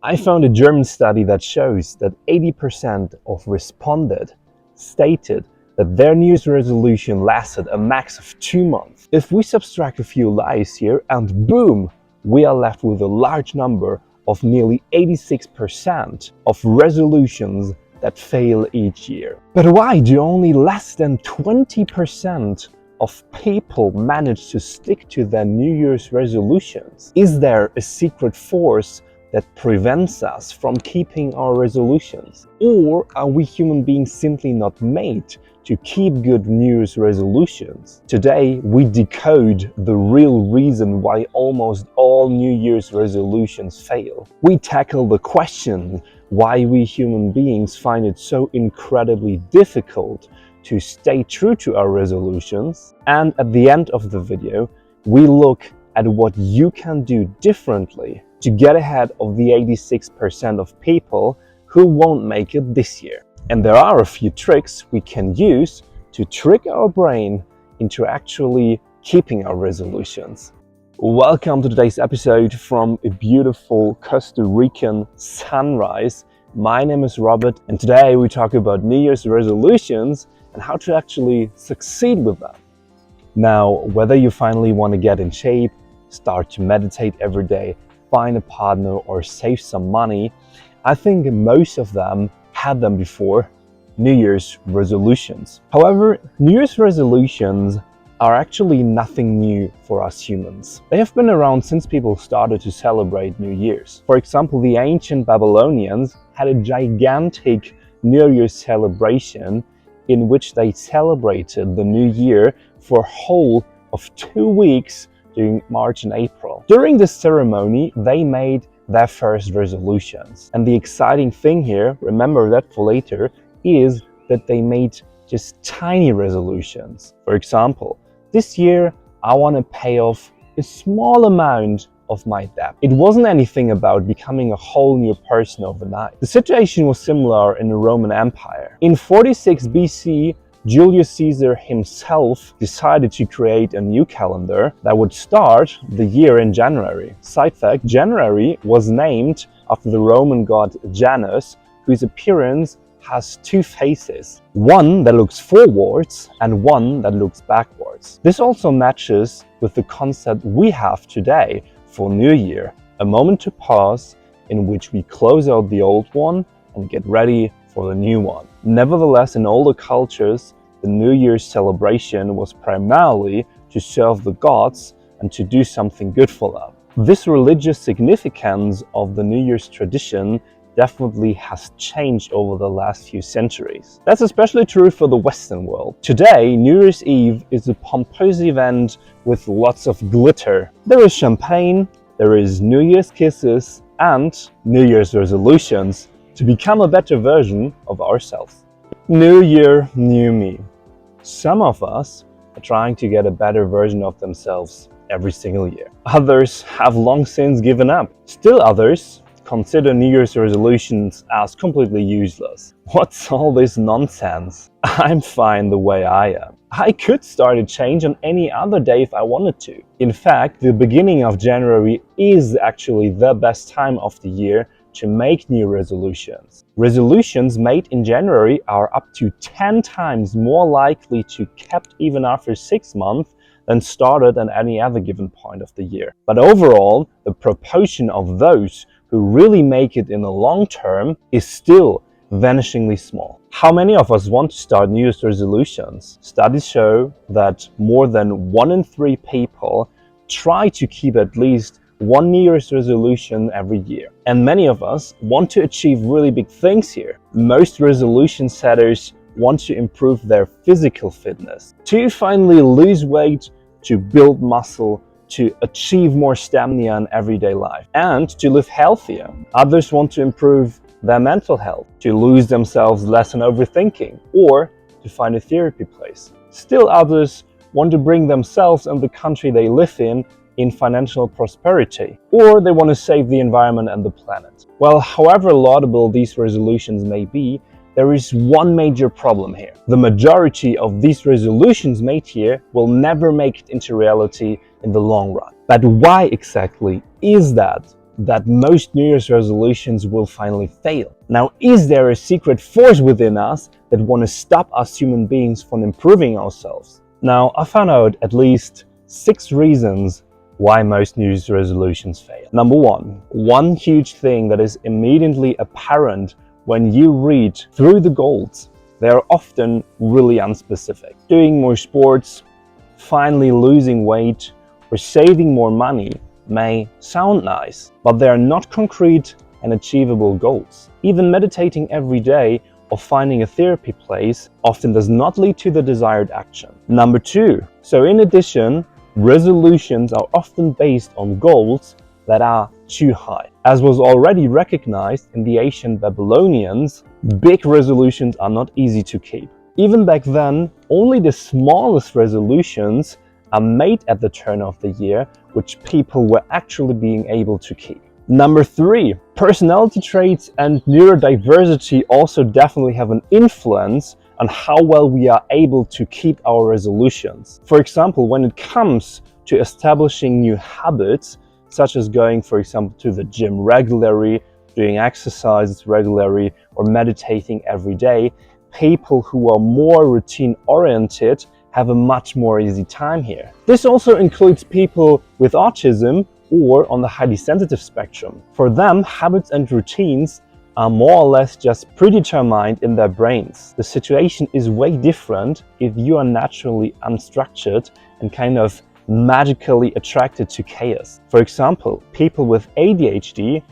I found a German study that shows that 80% of respondents stated that their New Year's resolution lasted a max of 2 months. If we subtract a few lies here, and boom, we are left with a large number of nearly 86% of resolutions that fail each year. But why do only less than 20% of people manage to stick to their New Year's resolutions? Is there a secret force that prevents us from keeping our resolutions? Or are we human beings simply not made to keep good New Year's resolutions? Today, we decode the real reason why almost all New Year's resolutions fail. We tackle the question why we human beings find it so incredibly difficult to stay true to our resolutions. And at the end of the video, we look at what you can do differently to get ahead of the 86% of people who won't make it this year. And there are a few tricks we can use to trick our brain into actually keeping our resolutions. Welcome to today's episode from a beautiful Costa Rican sunrise. My name is Robert, and today we talk about New Year's resolutions and how to actually succeed with them. Now, whether you finally want to get in shape, start to meditate every day, find a partner, or save some money, I think most of them had them before, New Year's resolutions. However, New Year's resolutions are actually nothing new for us humans. They have been around since people started to celebrate New Year's. For example, the ancient Babylonians had a gigantic New Year's celebration in which they celebrated the new year for a whole of 2 weeks during March and April. During this ceremony, they made their first resolutions. And the exciting thing here, remember that for later, is that they made just tiny resolutions. For example, this year I want to pay off a small amount of my debt. It wasn't anything about becoming a whole new person overnight. The situation was similar in the Roman Empire. In 46 BC, Julius Caesar himself decided to create a new calendar that would start the year in January. Side fact, January was named after the Roman god Janus, whose appearance has two faces, one that looks forwards and one that looks backwards. This also matches with the concept we have today for New Year, a moment to pause in which we close out the old one and get ready for the new one. Nevertheless, in older cultures, the New Year's celebration was primarily to serve the gods and to do something good for them. This religious significance of the New Year's tradition definitely has changed over the last few centuries. That's especially true for the Western world. Today, New Year's Eve is a pompous event with lots of glitter. There is champagne, there is New Year's kisses, and New Year's resolutions to become a better version of ourselves. New year, new me. Some of us are trying to get a better version of themselves every single year. Others have long since given up. Still others consider New Year's resolutions as completely useless. What's all this nonsense? I'm fine the way I am. I could start a change on any other day if I wanted to. In fact, the beginning of January is actually the best time of the year to make new resolutions. Resolutions made in January are up to 10 times more likely to be kept even after 6 months than started at any other given point of the year. But overall, the proportion of those who really make it in the long term is still vanishingly small. How many of us want to start New Year's resolutions? Studies show that more than 1 in 3 people try to keep at least one New Year's resolution every year. And many of us want to achieve really big things here. Most resolution setters want to improve their physical fitness, to finally lose weight, to build muscle, to achieve more stamina in everyday life, and to live healthier. Others want to improve their mental health, to lose themselves less in overthinking, or to find a therapy place. Still others want to bring themselves and the country they live in financial prosperity, or they want to save the environment and the planet. Well, however laudable these resolutions may be, there is one major problem here. The majority of these resolutions made here will never make it into reality in the long run. But why exactly is that? that most New Year's resolutions will finally fail. Now, is there a secret force within us that want to stop us human beings from improving ourselves? Now, I found out at least 6 reasons why most New Year's resolutions fail. Number one huge thing that is immediately apparent when you read through the goals, they are often really unspecific. Doing more sports, finally losing weight, or saving more money may sound nice, but they are not concrete and achievable goals. Even meditating every day or finding a therapy place often does not lead to the desired action. Number 2, so in addition, resolutions are often based on goals that are too high. As was already recognized in the ancient Babylonians, big resolutions are not easy to keep. Even back then, only the smallest resolutions are made at the turn of the year, which people were actually being able to keep. Number 3, personality traits and neurodiversity also definitely have an influence on how well we are able to keep our resolutions. For example, when it comes to establishing new habits, such as going, for example, to the gym regularly, doing exercises regularly, or meditating every day, people who are more routine-oriented have a much more easy time here. This also includes people with autism or on the highly sensitive spectrum. For them, habits and routines are more or less just predetermined in their brains. The situation is way different if you are naturally unstructured and kind of magically attracted to chaos. For example, people with ADHD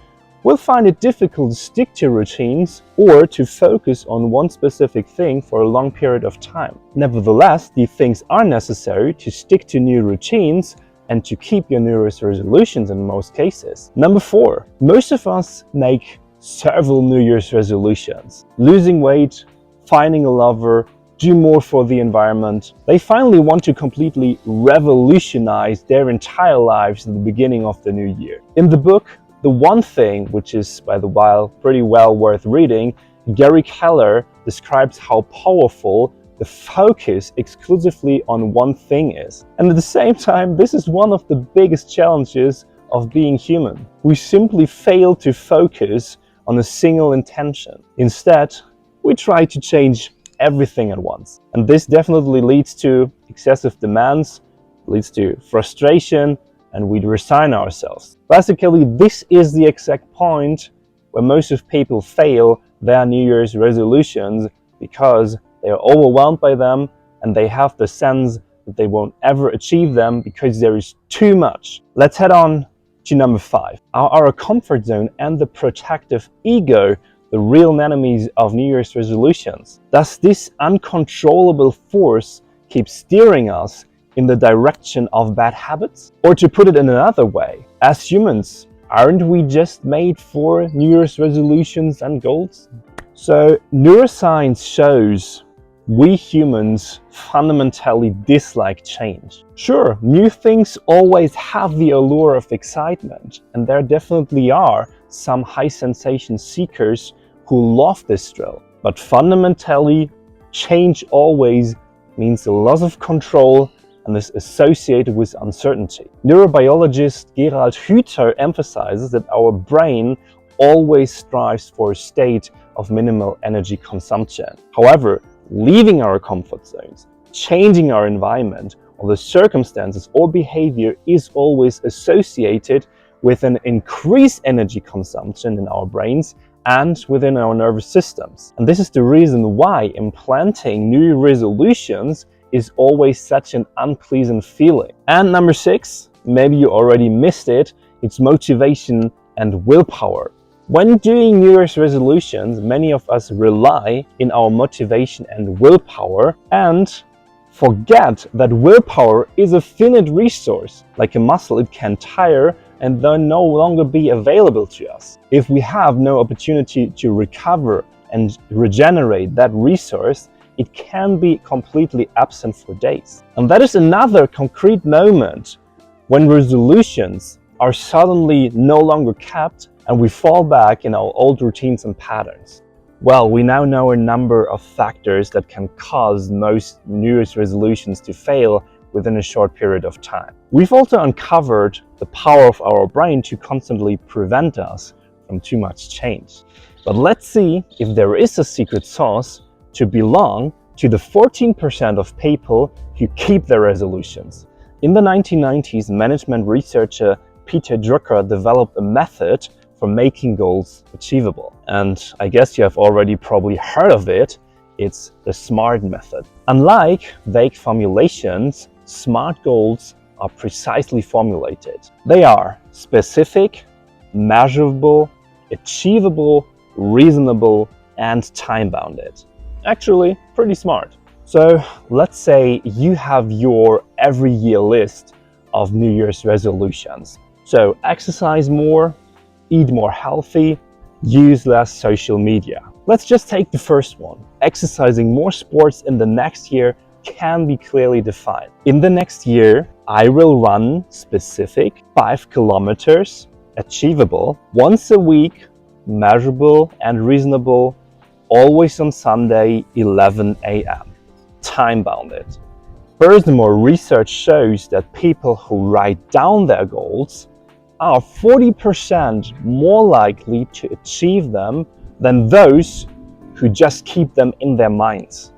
will find it difficult to stick to routines or to focus on one specific thing for a long period of time. Nevertheless, these things are necessary to stick to new routines and to keep your New Year's resolutions in most cases. Number 4, most of us make several New Year's resolutions. Losing weight, finding a lover, do more for the environment. They finally want to completely revolutionize their entire lives at the beginning of the new year. In the book, The One Thing, which is by the while pretty well worth reading, Gary Keller describes how powerful the focus exclusively on one thing is. And at the same time, this is one of the biggest challenges of being human. We simply fail to focus on a single intention. Instead, we try to change everything at once. And this definitely leads to excessive demands, leads to frustration, and we resign ourselves. Basically, this is the exact point where most of people fail their New Year's resolutions because they are overwhelmed by them and they have the sense that they won't ever achieve them because there is too much. Let's head on to number 5. Are our comfort zone and the protective ego the real enemies of New Year's resolutions? Does this uncontrollable force keep steering us in the direction of bad habits? Or to put it in another way, as humans, aren't we just made for New Year's resolutions and goals? So neuroscience shows we humans fundamentally dislike change. Sure, new things always have the allure of excitement, and there definitely are some high sensation seekers who love this thrill. But fundamentally, change always means a loss of control and is associated with uncertainty. Neurobiologist Gerald Hüther emphasizes that our brain always strives for a state of minimal energy consumption. However, leaving our comfort zones, changing our environment, or the circumstances or behavior is always associated with an increased energy consumption in our brains and within our nervous systems. And this is the reason why implanting new resolutions is always such an unpleasant feeling. And number 6, maybe you already missed it, it's motivation and willpower. When doing New Year's resolutions, many of us rely on our motivation and willpower and forget that willpower is a finite resource. Like a muscle, it can tire and then no longer be available to us. If we have no opportunity to recover and regenerate that resource, it can be completely absent for days. And that is another concrete moment when resolutions are suddenly no longer kept and we fall back in our old routines and patterns. Well, we now know a number of factors that can cause most New Year's resolutions to fail within a short period of time. We've also uncovered the power of our brain to constantly prevent us from too much change. But let's see if there is a secret sauce to belong to the 14% of people who keep their resolutions. In the 1990s, management researcher Peter Drucker developed a method for making goals achievable. And I guess you have already probably heard of it. It's the SMART method. Unlike vague formulations, SMART goals are precisely formulated. They are specific, measurable, achievable, reasonable, and time-bounded. Actually, pretty smart. So let's say you have your every year list of New Year's resolutions. So exercise more, eat more healthy, use less social media. Let's just take the first one. Exercising more sports in the next year can be clearly defined. In the next year, I will run specific 5 kilometers, achievable, once a week, measurable and reasonable, always on Sunday, 11 a.m. Time-bounded. Furthermore, research shows that people who write down their goals are 40% more likely to achieve them than those who just keep them in their minds.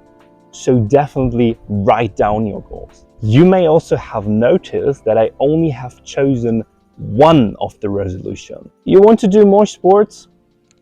So definitely write down your goals. You may also have noticed that I only have chosen one of the resolutions. You want to do more sports?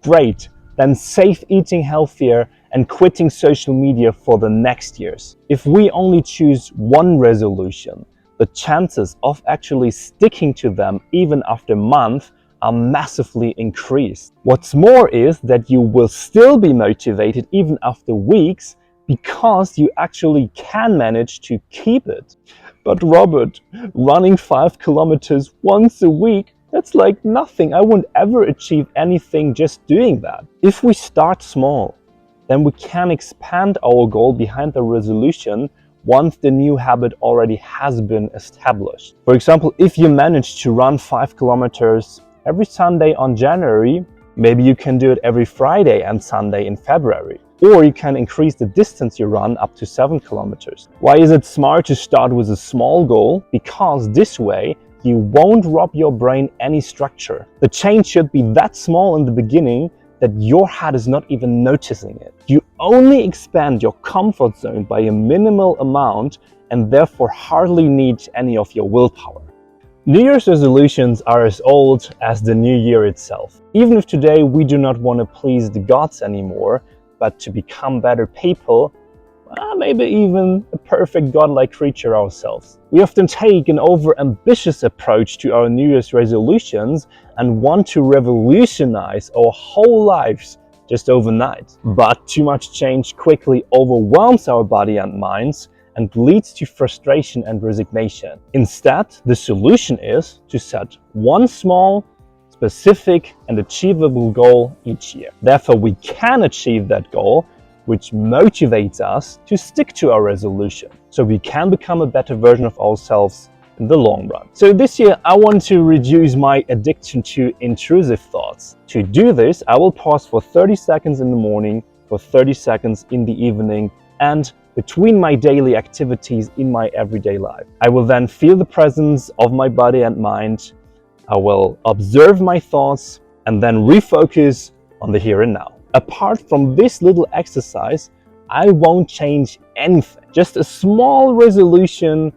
Great. Then save eating healthier and quitting social media for the next years. If we only choose one resolution, the chances of actually sticking to them even after months are massively increased. What's more is that you will still be motivated even after weeks because you actually can manage to keep it. But Robert, running 5 kilometers once a week, that's like nothing. I won't ever achieve anything just doing that. If we start small, then we can expand our goal behind the resolution once the new habit already has been established. For example, if you manage to run 5 kilometers every Sunday on January, maybe you can do it every Friday and Sunday in February. Or you can increase the distance you run up to 7 kilometers. Why is it smart to start with a small goal? Because this way, you won't rob your brain any structure. The change should be that small in the beginning that your head is not even noticing it. You only expand your comfort zone by a minimal amount and therefore hardly need any of your willpower. New Year's resolutions are as old as the new year itself. Even if today we do not want to please the gods anymore, but to become better people, maybe even a perfect godlike creature ourselves. We often take an over-ambitious approach to our New Year's resolutions and want to revolutionize our whole lives just overnight. But too much change quickly overwhelms our body and minds and leads to frustration and resignation. Instead, the solution is to set one small, specific and achievable goal each year. Therefore, we can achieve that goal, which motivates us to stick to our resolution, so we can become a better version of ourselves in the long run. So this year, I want to reduce my addiction to intrusive thoughts. To do this, I will pause for 30 seconds in the morning, for 30 seconds in the evening, and between my daily activities in my everyday life. I will then feel the presence of my body and mind. I will observe my thoughts and then refocus on the here and now. Apart from this little exercise, I won't change anything. Just a small resolution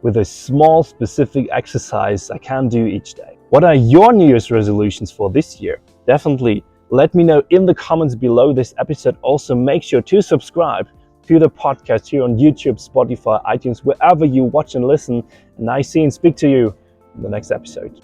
with a small specific exercise I can do each day. What are your New Year's resolutions for this year? Definitely let me know in the comments below this episode. Also, make sure to subscribe to the podcast here on YouTube, Spotify, iTunes, wherever you watch and listen. And I see and speak to you in the next episode.